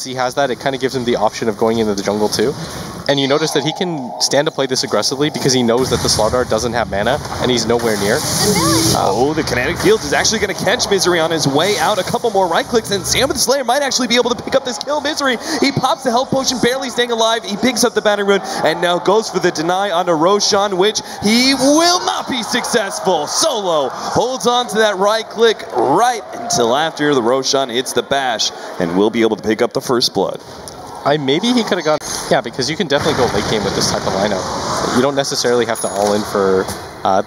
he has that, it kind of gives him the option of going into the jungle too. And you notice that he can stand to play this aggressively because he knows that the Slardar doesn't have mana and he's nowhere near. Oh, the Kinetic Fields is actually going to catch Misery on his way out. A couple more right clicks and Sam with the Slayer might actually be able to pick up this kill. Misery, he pops the health potion, barely staying alive. He picks up the Battering Rune and now goes for the deny onto Roshan, which he will not be successful. Solo holds on to that right click right until after the Roshan hits the bash and will be able to pick up the first blood. Maybe he could have gone, yeah, because you can definitely go late game with this type of lineup. You don't necessarily have to all in for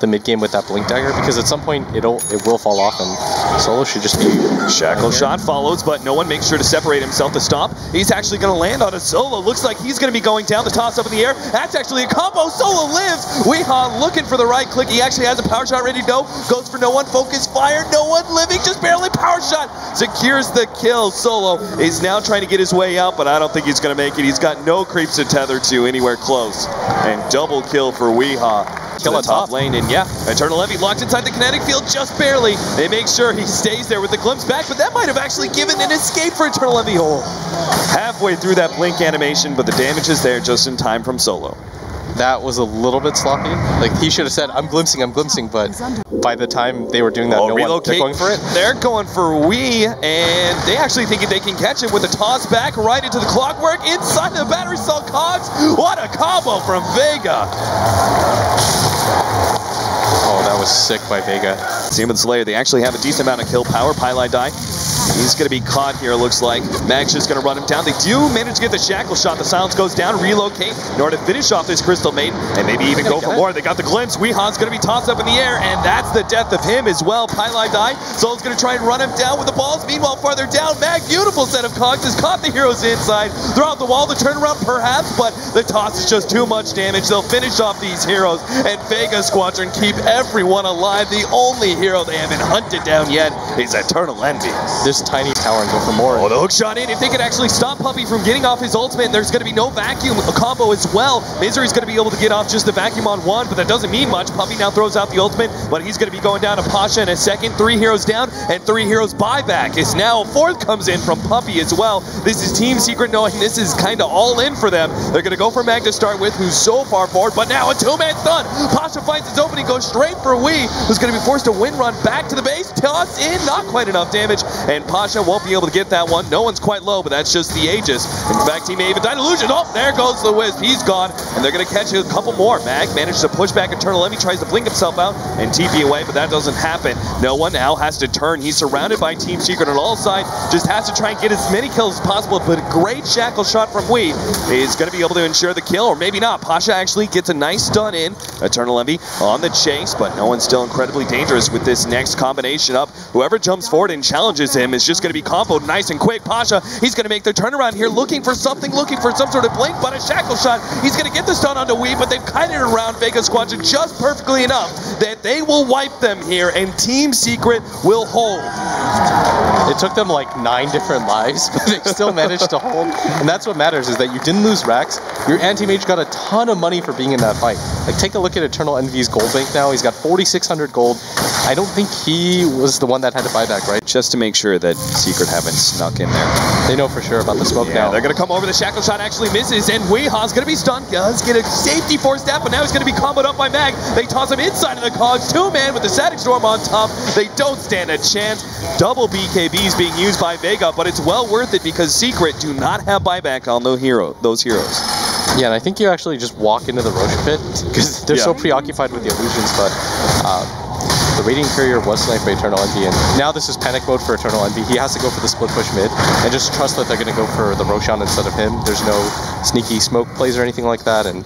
the mid game with that Blink Dagger, because at some point it will fall off and Solo should just be... Shackle shot follows, but no one makes sure to separate himself to stop. He's actually going to land on a Solo. Looks like he's going to be going down. The toss up in the air. That's actually a combo. Solo lives. Weehaw looking for the right click. He actually has a power shot ready to go. Goes for no one. Focus fire. No one living. Just barely power shot. Secures the kill. Solo is now trying to get his way out, but I don't think he's going to make it. He's got no creeps to tether to anywhere close. And double kill for Weehaw. Kill on top lane, and yeah, Eternal Envy locked inside the kinetic field just barely. They make sure he stays there with the glimpse back, but that might have actually given an escape for Eternal Envy. Oh, halfway through that blink animation, but the damage is there just in time from Solo. That was a little bit sloppy. Like, he should have said, I'm glimpsing, but by the time they were doing that, they're going for it. They're going for Wee, and they actually think they can catch him with a toss back right into the clockwork inside the battery cell cogs. What a combo from Vega. Oh, that was sick by Vega. Same with Slayer, they actually have a decent amount of kill power. Pylai die. He's going to be caught here, it looks like. Mag's just going to run him down. They do manage to get the shackle shot. The silence goes down, relocate in order to finish off this Crystal Maiden, and maybe even go for more. They got the glimpse. Weehan's going to be tossed up in the air, and that's the death of him as well. Pylai die. Soul's going to try and run him down with the balls. Meanwhile, farther down, Mag, beautiful set of cogs, has caught the heroes inside. Throw out the wall, the turnaround perhaps, but the toss is just too much damage. They'll finish off these heroes, and Vega Squadron keep everyone alive. The only hero they haven't hunted down yet is Eternal Envy. This tiny tower and go for more. Oh, the hook shot in. If they could actually stop Puppy from getting off his ultimate, there's going to be no vacuum combo as well. Misery's going to be able to get off just the vacuum on one, but that doesn't mean much. Puppy now throws out the ultimate, but he's going to be going down to Pasha in a second. 3 heroes down and 3 heroes buyback. Is now a 4th comes in from Puppy as well. This is Team Secret knowing this is kind of all in for them. They're going to go for Mag to start with, who's so far forward, but now a 2-man stun. Pasha finds his opening, goes straight for Wee, who's going to be forced to wind run back to the base. Toss in, not quite enough damage, and Pasha won't be able to get that one. No one's quite low, but that's just the Aegis. In fact, he may even die to illusion. Oh, there goes the Wisp. He's gone, and they're going to catch a couple more. Mag manages to push back Eternal Envy, tries to blink himself out and TP away, but that doesn't happen. No one now has to turn. He's surrounded by Team Secret on all sides. Just has to try and get as many kills as possible, but a great shackle shot from Wee is going to be able to ensure the kill, or maybe not. Pasha actually gets a nice stun in. Eternal Envy on the chase, but no one's still incredibly dangerous with this next combination up. Whoever jumps forward and challenges him is just going to be comboed nice and quick. Pasha, he's going to make the turnaround here, looking for something, looking for some sort of blink, but a shackle shot. He's going to get the stun onto Wee, but they've kited around Vega Squadron just perfectly enough that they will wipe them here, and Team Secret will hold. It took them like 9 different lives, but they still managed to hold. And that's what matters, is that you didn't lose Rax. Your anti-mage got a ton of money for being in that fight. Like, take a look at Eternal Envy's gold bank now. He's got 4,600 gold. I don't think he was the one that had to buy back, right? Just to make sure that Secret haven't snuck in there. They know for sure about the smoke now. They're going to come over. The shackle shot actually misses, and Weeha's going to be stunned. Does get a safety forced out, but now he's going to be comboed up by Mag. They toss him inside of the cogs. 2-man with the Static Storm on top. They don't stand a chance. Double BKBs being used by Vega, but it's well worth it because Secret do not have buyback on those heroes. Yeah, and I think you actually just walk into the Roche pit because they're so preoccupied with the illusions, but the Radiant Courier was sniped by Eternal Envy, and now this is panic mode for Eternal Envy. He has to go for the split push mid, and just trust that they're going to go for the Roshan instead of him. There's no sneaky smoke plays or anything like that, and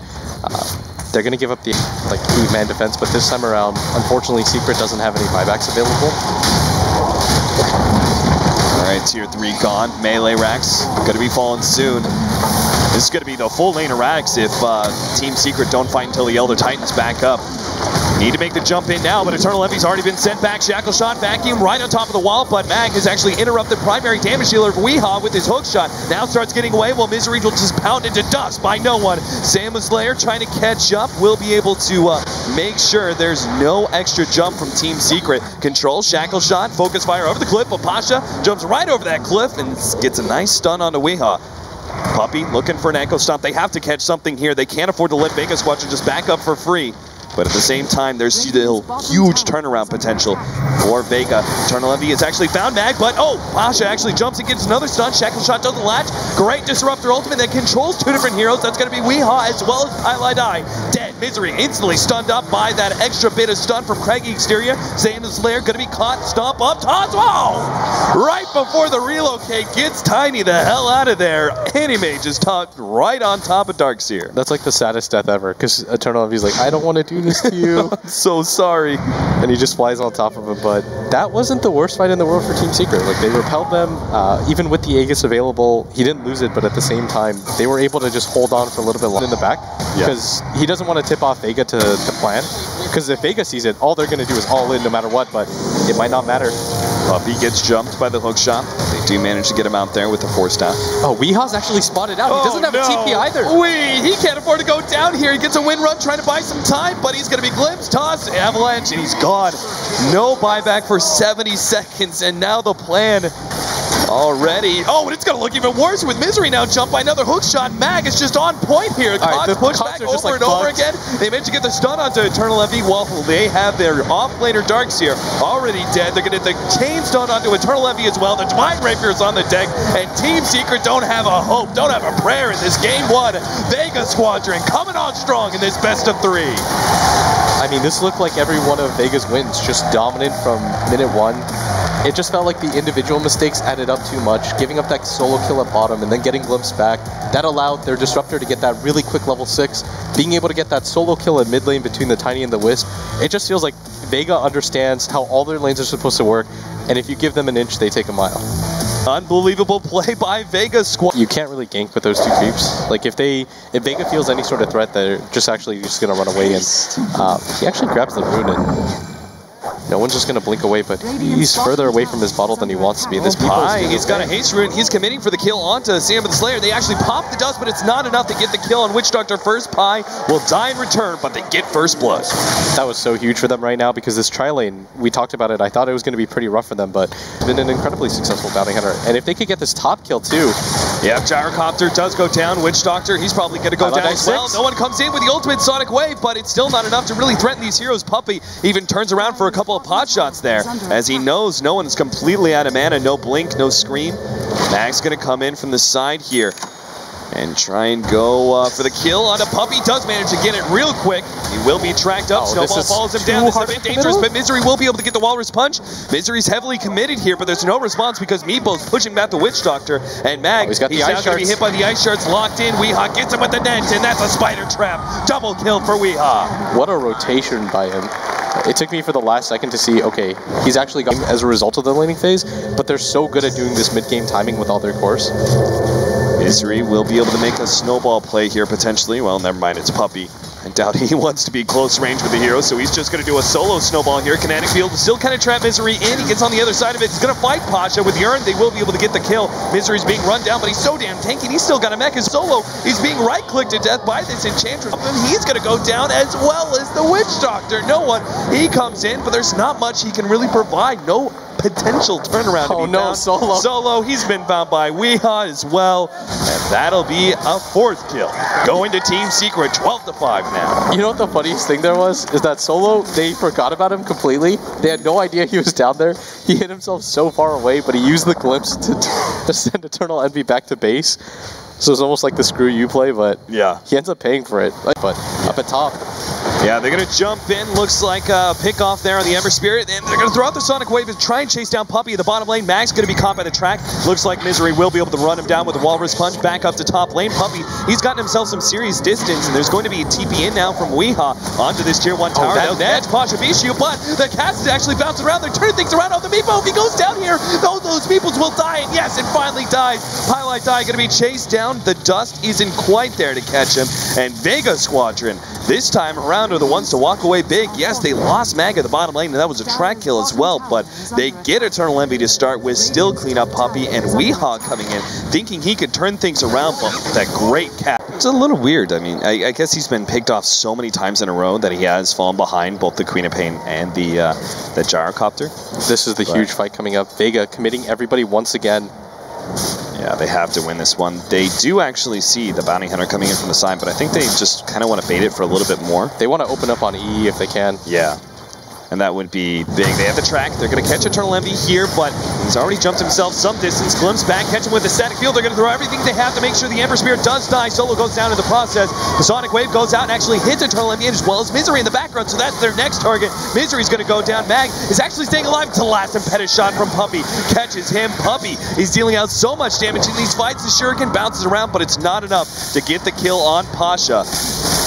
they're going to give up the 8-man defense, but this time around, unfortunately, Secret doesn't have any buybacks available. Alright, tier 3 gone. Melee Rax going to be falling soon. This is going to be the full lane of Rax if Team Secret don't fight until the Elder Titan's back up. Need to make the jump in now, but Eternal Envy's already been sent back. Shackle shot, vacuum right on top of the wall, but Mag has actually interrupted primary damage dealer of Weehaw with his hook shot. Now starts getting away while Misery will just pound into dust by no one. Samus Lair trying to catch up, will be able to make sure there's no extra jump from Team Secret. Control, shackle shot, focus fire over the cliff, but Pasha jumps right over that cliff and gets a nice stun onto Weehaw. Puppey looking for an ankle stomp. They have to catch something here. They can't afford to let Vega Squadron just back up for free. But at the same time, there's still huge turnaround potential for Vega. Eternal Envy has actually found Mag, but Pasha actually jumps and gets another stun. Shackle shot doesn't latch. Great disruptor ultimate that controls two different heroes. That's going to be Weehaw as well as Pylai. Dead. Misery instantly stunned up by that extra bit of stun from Craggy Exterior. Samus Lair going to be caught. Stomp up. Toss. Whoa! Right before the relocate gets Tiny the hell out of there. Anime just tucked right on top of Darkseer. That's like the saddest death ever, because Eternal Envy's like, I don't want to do this to you. I'm so sorry. And he just flies on top of him, but that wasn't the worst fight in the world for Team Secret. Like, they repelled them, even with the Aegis available. He didn't lose it, but at the same time, they were able to just hold on for a little bit longer in the back, because he doesn't want to tip off Vega to the plan, because if Vega sees it, all they're going to do is all in no matter what, but it might not matter. Puppey gets jumped by the hook shot. They do manage to get him out there with the force staff. Oh, Weehaw's actually spotted out. He doesn't have a TP either. He can't afford to go down here. He gets a win run trying to buy some time, but he's going to be glimpsed, toss, avalanche, and he's gone. No buyback for 70 seconds, and now the plan already. Oh, and it's going to look even worse with Misery now jumped by another hook shot. Mag is just on point here. The push back over and over again. They managed to get the stun onto Eternal Envy while they have their off-laner Darkseer already dead. They're going to get the chain stun onto Eternal Envy as well. The Divine Rapier is on the deck, and Team Secret don't have a hope, don't have a prayer in this game one. Vega Squadron coming on strong in this best of 3. I mean, this looked like every one of Vega's wins, just dominant from minute 1. It just felt like the individual mistakes added up too much, giving up that solo kill at bottom and then getting glimpsed back. That allowed their Disruptor to get that really quick level 6, being able to get that solo kill in mid lane between the Tiny and the Wisp. It just feels like Vega understands how all their lanes are supposed to work, and if you give them an inch, they take a mile. Unbelievable play by Vega Squad. You can't really gank with those two creeps. Like, if Vega feels any sort of threat, they're just actually just going to run away, and he actually grabs the rune, and no one's just going to blink away, but he's further away from his bottle than he wants to be. This he's got a haste rune. He's committing for the kill onto Sam of the Slayer. They actually pop the dust, but it's not enough to get the kill on Witch Doctor first. Pi will die in return, but they get first blood. That was so huge for them right now, because this tri-lane, we talked about it, I thought it was going to be pretty rough for them, but it's been an incredibly successful bounty hunter. And if they could get this top kill too. Yeah, Gyrocopter does go down. Witch Doctor, he's probably going to go down as well. No one comes in with the ultimate Sonic Wave, but it's still not enough to really threaten these heroes. Puppey even turns around for a couple of pot shots there, as he knows no one's completely out of mana. No blink, no scream. Mag's going to come in from the side here and try and go for the kill on a Puppey. Does manage to get it real quick. He will be tracked up. Snowball follows him down. This is a bit dangerous, but Misery will be able to get the Walrus Punch. Misery's heavily committed here, but there's no response because Meepo's pushing back the Witch Doctor, and Mag, he's now going to be hit by the Ice Shards, locked in. Weehaw gets him with the net, and that's a Spider Trap. Double kill for Weehaw. What a rotation by him. It took me for the last second to see, okay, he's actually got as a result of the laning phase, but they're so good at doing this mid-game timing with all their cores. Misery will be able to make a snowball play here potentially. Well, never mind, it's Puppey. I doubt he wants to be close range with the hero, so he's just going to do a solo snowball here. Kinetic Field still kind of trap Misery in. He gets on the other side of it. He's going to fight Pasha with the urn. They will be able to get the kill. Misery's being run down, but he's so damn tanky. He's still got a mech. His solo, he's being right-clicked to death by this Enchantress. And he's going to go down as well as the Witch Doctor. No one, he comes in, but there's not much he can really provide. No potential turnaround to be found. Solo, he's been found by Weehaw as well, and that'll be a 4th kill. Going to Team Secret, 12-5 now. You know what the funniest thing there was? Is that Solo, they forgot about him completely. They had no idea he was down there. He hit himself so far away, but he used the glimpse to send Eternal Envy back to base. So it's almost like the screw you play, but yeah, he ends up paying for it. But up at top. Yeah, they're going to jump in. Looks like a pick off there on the Ember Spirit. And they're going to throw out the Sonic Wave and try and chase down Puppey at the bottom lane. Mag's going to be caught by the track. Looks like Misery will be able to run him down with the Walrus Punch back up to top lane. Puppey, he's gotten himself some serious distance, and there's going to be a TP in now from Weehaw onto this tier 1 tower. Now that's Pasha Bishu, but the cast is actually bouncing around. They're turning things around on the Meepo. If he goes down here, those Meeples will die. And yes, it finally dies. Pylai Die going to be chased down. The dust isn't quite there to catch him. And Vega Squadron, this time around, are the ones to walk away big. Yes, they lost Mag at the bottom lane, and that was a track kill as well, but they get Eternal Envy to start with, still clean up Puppey, and Weehaw coming in, thinking he could turn things around, but that great cap. It's a little weird. I mean, I guess he's been picked off so many times in a row that he has fallen behind both the Queen of Pain and the gyrocopter. This is the huge fight coming up. Vega committing everybody once again. Yeah, they have to win this one. They do actually see the Bounty Hunter coming in from the side, but I think they just kind of want to bait it for a little bit more. They want to open up on E if they can. Yeah. And that would be big. They have the track. They're going to catch Eternal Envy here, but he's already jumped himself some distance. Glimpse back, catch him with the static field. They're going to throw everything they have to make sure the Ember Spear does die. Solo goes down in the process. The Sonic Wave goes out and actually hits Eternal Envy as well as Misery in the background, so that's their next target. Misery's going to go down. Mag is actually staying alive until the last impetus shot from Puppey. Catches him. Puppey, he's dealing out so much damage in these fights. The Shuriken bounces around, but it's not enough to get the kill on Pasha.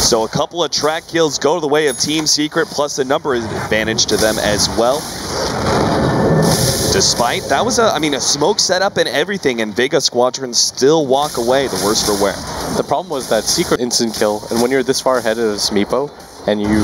So a couple of track kills go to the way of Team Secret, plus the number is an advantage to them as well. Despite, that was a smoke setup and everything, and Vega Squadron still walk away the worse for wear. The problem was that Secret instant kill, and when you're this far ahead of Smeepo, and you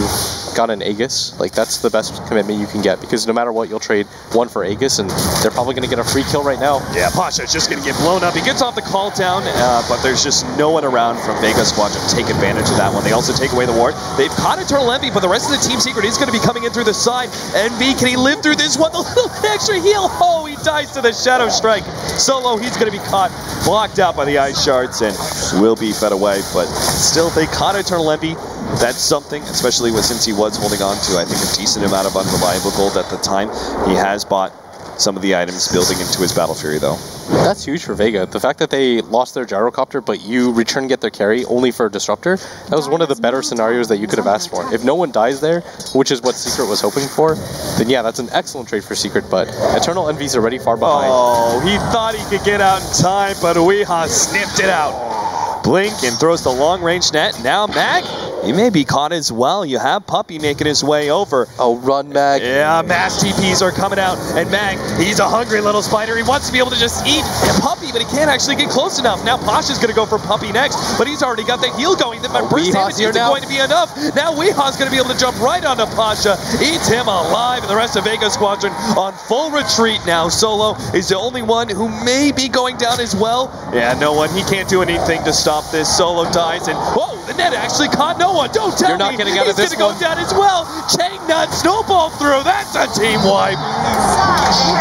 got an Aegis, like that's the best commitment you can get, because no matter what, you'll trade one for Aegis, and they're probably going to get a free kill right now. Yeah, Pasha's just going to get blown up. He gets off the call down, but there's just no one around from Vega Squadron to take advantage of that one. They also take away the ward. They've caught Eternal Envy, but the rest of the Team Secret is going to be coming in through the side. Envy, can he live through this one? The little extra heal. Oh, he dies to the Shadow Strike. Solo, he's going to be caught, blocked out by the Ice Shards, and will be fed away. But still, they caught Eternal Envy. That's something, especially since he was holding on to, I think, a decent amount of unreliable gold at the time. He has bought some of the items building into his Battle Fury, though. That's huge for Vega. The fact that they lost their gyrocopter, but you return get their carry only for a disruptor, that was one of the better scenarios that you could have asked for. If no one dies there, which is what Secret was hoping for, then yeah, that's an excellent trade for Secret, but Eternal Envy's already far behind. Oh, he thought he could get out in time, but Weehaw snipped it out. Blink and throws the long-range net. Now Mag, he may be caught as well. You have Puppey making his way over. Oh, run, Mag. Yeah, mass TPs are coming out. And Mag, he's a hungry little spider. He wants to be able to just eat Puppey, but he can't actually get close enough. Now Pasha's going to go for Puppey next, but he's already got the heal going. The burst damage isn't going to be enough. Now Weehaw's going to be able to jump right onto Pasha, eats him alive, and the rest of Vega Squadron on full retreat now. Solo is the only one who may be going down as well. Yeah, no one. He can't do anything to stop this. Solo dies, and whoa, the net actually caught no one. Don't tell me. You're not getting out of this one. He's going to go down as well. Chain nut, snowball through. That's a team wipe.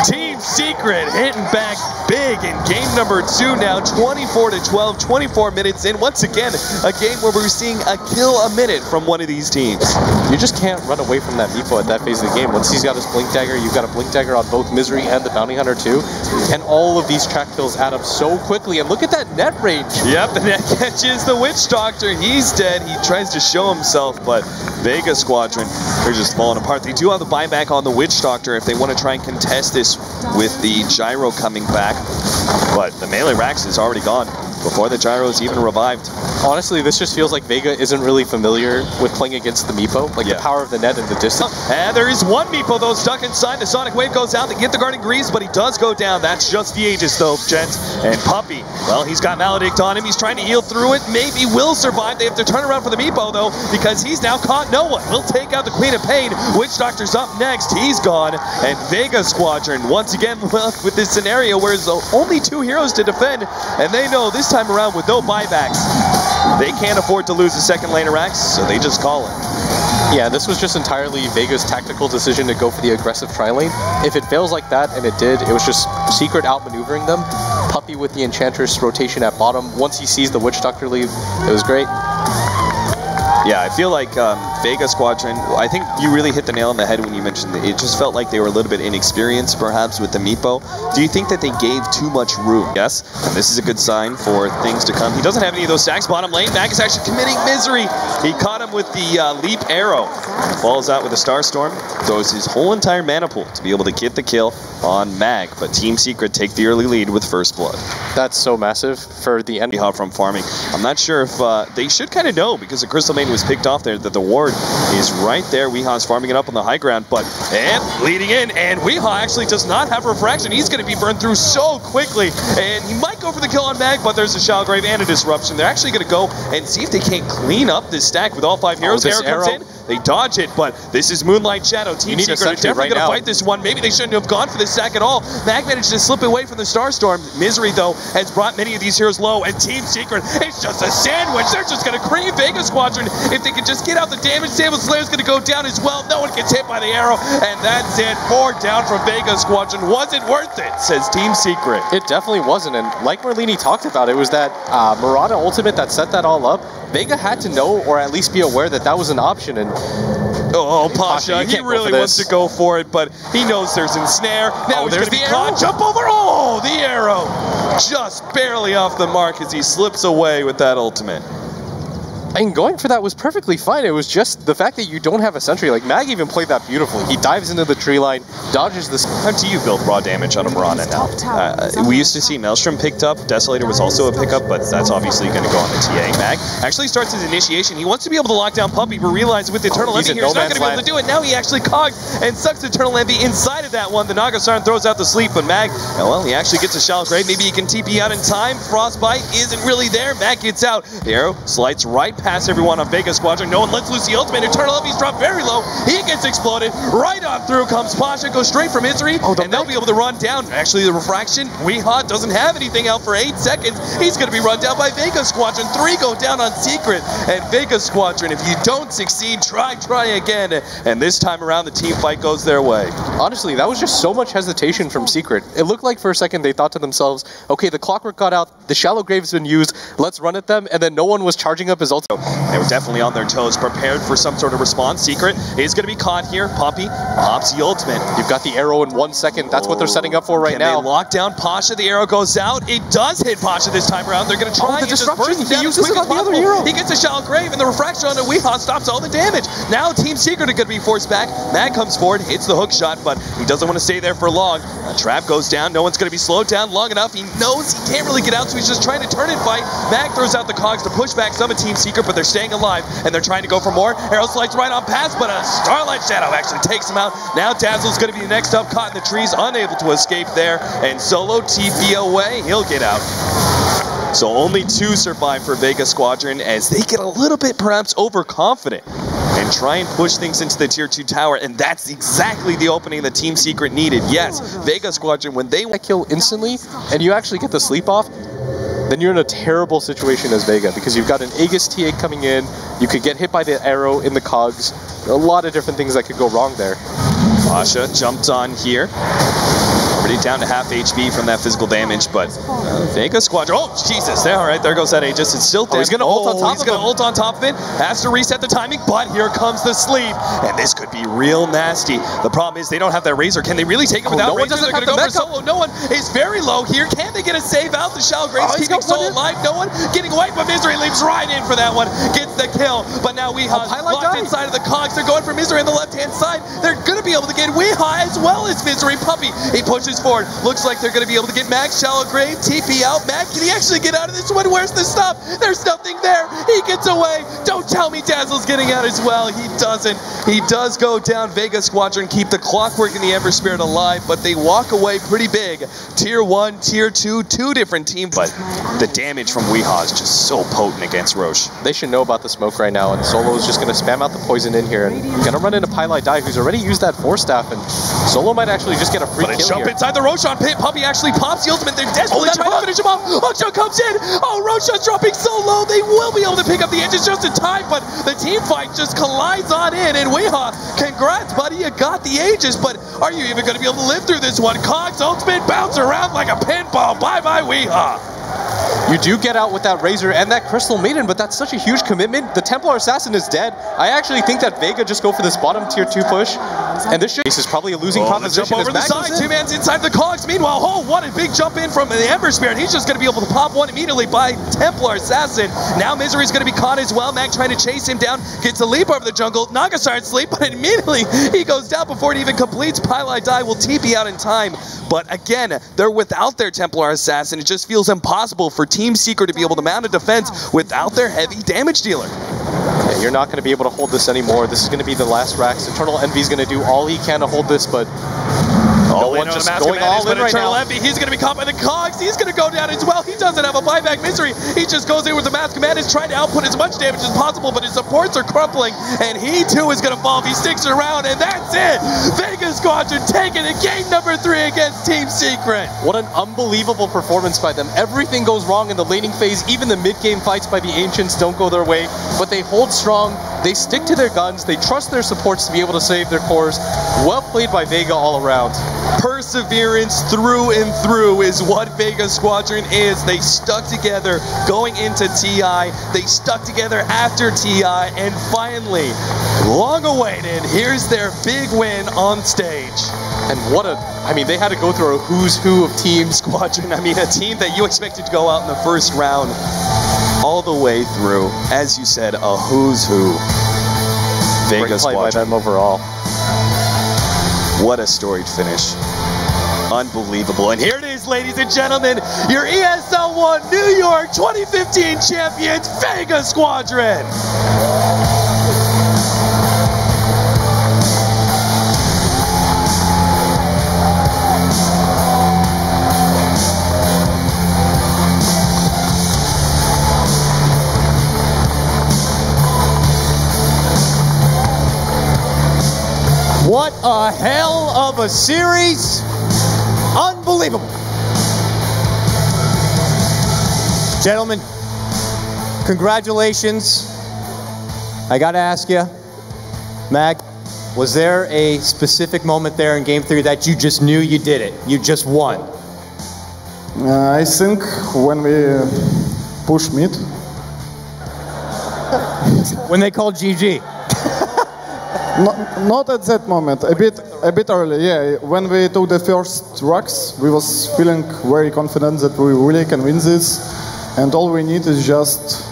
Team Secret hitting back big in game number 2 now, 24-12, 24 minutes in. Once again, a game where we're seeing a kill a minute from one of these teams. You just can't run away from that Meepo at that phase of the game. Once he's got his Blink Dagger, you've got a Blink Dagger on both Misery and the Bounty Hunter too. And all of these track kills add up so quickly. And look at that net range. Yep, the net catches the Witch Doctor. He's dead. He tries to show himself, but Vega Squadron, they're just falling apart. They do have the buyback on the Witch Doctor if they want to try and contest this with the Gyro coming back. But the melee Rax is already gone before the Gyro is even revived. Honestly, this just feels like Vega isn't really familiar with playing against the Meepo, like the power of the net and the distance. And there is one Meepo, though, stuck inside. The Sonic Wave goes out. They get the Guarding Greaves, but he does go down. That's just the Aegis, though, gents. And Puppey, well, he's got Maledict on him. He's trying to heal through it. Maybe will survive. They have to turn around for the Meepo, though, because he's now caught no one. We'll take out the Queen of Pain. Witch Doctor's up next. He's gone. And Vega Squadron, once again, left with this scenario where there's only 2 heroes to defend, and they know this time around with no buybacks, they can't afford to lose the second laner Rax, so they just call it. Yeah, this was just entirely Vega's tactical decision to go for the aggressive tri-lane. If it fails like that, and it did, it was just Secret outmaneuvering them. Puppey with the Enchantress rotation at bottom. Once he sees the Witch Doctor leave, it was great. Yeah, I feel like Vega Squadron, I think you really hit the nail on the head when you mentioned that it just felt like they were a little bit inexperienced, perhaps, with the Meepo. Do you think that they gave too much room? Yes, and this is a good sign for things to come. He doesn't have any of those stacks bottom lane. Mag is actually committing Misery. He caught him with the Leap Arrow. Falls out with a Star Storm. Throws his whole entire mana pool to be able to get the kill on Mag, but Team Secret take the early lead with First Blood. That's so massive for the end. From farming. I'm not sure if they should kind of know, because the Crystal Main was picked off there, that the ward is right there. Weehaw's farming it up on the high ground, but leading in, and Weehaw actually does not have refraction. He's going to be burned through so quickly, and he might go for the kill on Mag, but there's a Shallow Grave and a Disruption. They're actually going to go and see if they can't clean up this stack with all 5 heroes. Arrow comes in. They dodge it, but this is Moonlight Shadow. Team Secret are definitely going to fight this one. Maybe they shouldn't have gone for this stack at all. Mag managed to slip away from the Starstorm. Misery, though, has brought many of these heroes low, and Team Secret, it's just a sandwich. They're just going to cream Vega Squadron. If they can just get out the damage, Sable Slayer's going to go down as well. No one gets hit by the arrow, and that's it. 4 down from Vega Squadron. Wasn't worth it, says Team Secret. It definitely wasn't, and like Merlini talked about, it was that Murata ultimate that set that all up. Vega had to know, or at least be aware, that that was an option, and oh, Pasha, he really wants to go for it, but he knows there's an snare. Now he's going to be caught. Jump over. Oh, the arrow. Just barely off the mark as he slips away with that ultimate. And going for that was perfectly fine. It was just the fact that you don't have a sentry. Like, Mag even played that beautifully. He dives into the tree line, dodges this. How do you build raw damage on a Mirana now? We used to see Maelstrom picked up. Desolator was also a pickup, but that's obviously going to go on the TA. Mag actually starts his initiation. He wants to be able to lock down Puppey, but realizes with the Eternal Envy here, he's not going to be able to do it. Now he actually cogs and sucks the Eternal Envy inside of that one. The Nagasaran throws out the sleep, but Mag, well, he actually gets a Shallow Grave. Maybe he can TP out in time. Frostbite isn't really there. Mag gets out. The arrow slides right past everyone on Vega Squadron. No one lets loose the ultimate. Eternal Envy's dropped very low. He gets exploded. Right on through comes Pasha. Goes straight for Misery. And they'll be able to run down. Actually, the Refraction, Weehaw doesn't have anything out for 8 seconds. He's going to be run down by Vega Squadron. 3 go down on Secret. And Vega Squadron, if you don't succeed, try again. And this time around, the team fight goes their way. Honestly, that was just so much hesitation from Secret. It looked like for a second they thought to themselves, okay, the Clockwork got out, the Shallow Grave's been used, let's run at them, and then no one was charging up his ult. They were definitely on their toes, prepared for some sort of response. Secret is going to be caught here. Puppey pops the ultimate. You've got the arrow in 1 second. That's what they're setting up for right now. They lock down Pasha. The arrow goes out. It does hit Pasha this time around. They're going to try the disruption. He uses it on the other hero. He gets a Shallow Grave, and the Refraction onto Weehaw stops all the damage. Now Team Secret are going to be forced back. Mag comes forward, hits the hook shot, but he doesn't want to stay there for long. A trap goes down. No one's going to be slowed down long enough. He knows he can't really get out, so he's just trying to turn and fight. Mag throws out the cogs to push back some of Team Secret, but they're staying alive, and they're trying to go for more. Arrow slides right on past, but a Starlight Shadow actually takes him out. Now Dazzle's going to be the next up, caught in the trees, unable to escape there, and Solo TP away. He'll get out. So only 2 survive for Vega Squadron as they get a little bit perhaps overconfident and try and push things into the tier 2 tower, and that's exactly the opening that Team Secret needed. Yes, Vega Squadron, when they kill instantly and you actually get the sleep off, then you're in a terrible situation as Vega, because you've got an Aegis TA coming in, you could get hit by the arrow in the cogs, a lot of different things that could go wrong there. Pasha jumped on here. Already down to half HP from that physical damage, but Vega Squadron, oh Jesus, all right, there goes that Aegis. It's still dead. He's gonna ult on top of it. He's gonna ult on top of it, has to reset the timing, but here comes the sleep, and this could be real nasty. The problem is they don't have that Razor. Can they really take it without Razor? They're gonna go for Solo. No one is very low here. Can they get a save out? The Shallow Graves keeping Solo alive. No one getting away, but Misery leaps right in for that one. Gets the kill, but now Weehaw locked inside of the cogs. They're going for Misery on the left-hand side. They're gonna be able to get Weehaw as well as Misery. Puppey, he pushes forward. Looks like they're going to be able to get Mag. Shallow Grave, TP out. Mag, can he actually get out of this one? Where's the stuff? There's nothing there. He gets away. Don't tell me Dazzle's getting out as well. He doesn't. He does go down. Vega Squadron keep the Clockwork and the Ember Spirit alive, but they walk away pretty big. Tier 1, Tier 2, 2 different teams, but the damage from Weehaw is just so potent against Roche. They should know about the smoke right now, and Solo is just going to spam out the poison in here, and going to run into Pylai Dai, who's already used that Force Staff, and Solo might actually just get a free kill jump here. Inside the Roshan pit. Puppey actually pops the ultimate. They're desperately trying to finish him off. Hookshot comes in. Oh, Roshan's dropping so low. They will be able to pick up the edges just in time, but the team fight just collides on in. And Weehaw, congrats, buddy. You got the Aegis, but are you even going to be able to live through this one? Cogs ultimate bounce around like a pinball. Bye-bye, Weehaw. You do get out with that Razor and that Crystal Maiden, but that's such a huge commitment. The Templar Assassin is dead. I actually think that Vega just go for this bottom tier 2 push, and this is probably a losing proposition. Jump over the side, 2 man's inside the cogs. Meanwhile, oh, what a big jump in from the Ember Spirit. He's just going to be able to pop one immediately by Templar Assassin. Now Misery's going to be caught as well. Mag trying to chase him down, gets a leap over the jungle. Nagasar sleep, but immediately he goes down before it even completes. Pylai Dai will TP out in time, but again, they're without their Templar Assassin. It just feels impossible for Team Secret to be able to mount a defense without their heavy damage dealer. Yeah, you're not going to be able to hold this anymore. This is going to be the last Rax. Eternal Envy's going to do all he can to hold this, but No one just going all in right now. He's going to be caught by the cogs. He's going to go down as well. He doesn't have a buyback. Misery. He just goes in with the Mask of Madness, trying to output as much damage as possible, but his supports are crumpling, and he too is going to fall if he sticks around, and that's it. Vega Squadron taking it, game number 3 against Team Secret. What an unbelievable performance by them. Everything goes wrong in the laning phase. Even the mid-game fights by the Ancients don't go their way, but they hold strong. They stick to their guns. They trust their supports to be able to save their cores. Well played by Vega all around. Perseverance through and through is what Vega Squadron is. They stuck together going into TI. They stuck together after TI, and finally, long awaited, here's their big win on stage. And what a, I mean, they had to go through a who's who of Team Squadron. I mean, a team that you expected to go out in the first round all the way through. As you said, a who's who. Vega Squadron. By them overall. What a storied finish. Unbelievable. And here it is, ladies and gentlemen, your ESL 1 New York 2015 champions, Vega Squadron. What a hell of a series. Unbelievable. Gentlemen, congratulations. I gotta ask you, Mag, was there a specific moment there in Game 3 that you just knew you did it? You just won? I think when we push mid. When they called GG? Not at that moment, a bit early, yeah. When we took the first rocks, we was feeling very confident that we really can win this, and all we need is just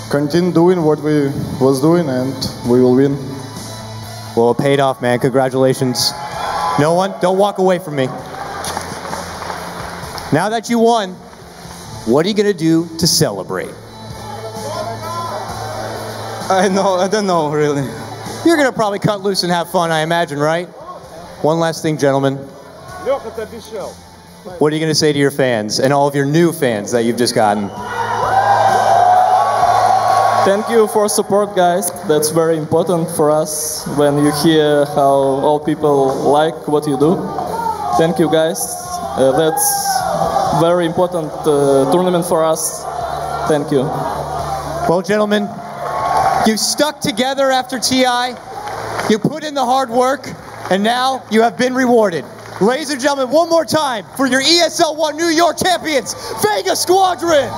continue doing what we was doing, and we will win. Well, it paid off, man. Congratulations. No one, don't walk away from me. Now that you won, what are you gonna do to celebrate? I don't know, really. You're gonna probably cut loose and have fun, I imagine, right? One last thing, gentlemen. What are you gonna say to your fans and all of your new fans that you've just gotten? Thank you for support, guys. That's very important for us when you hear how all people like what you do. Thank you, guys. That's very important tournament for us. Thank you. Well, gentlemen, you stuck together after TI, you put in the hard work, and now you have been rewarded. Ladies and gentlemen, one more time for your ESL 1 New York champions, Vega Squadron!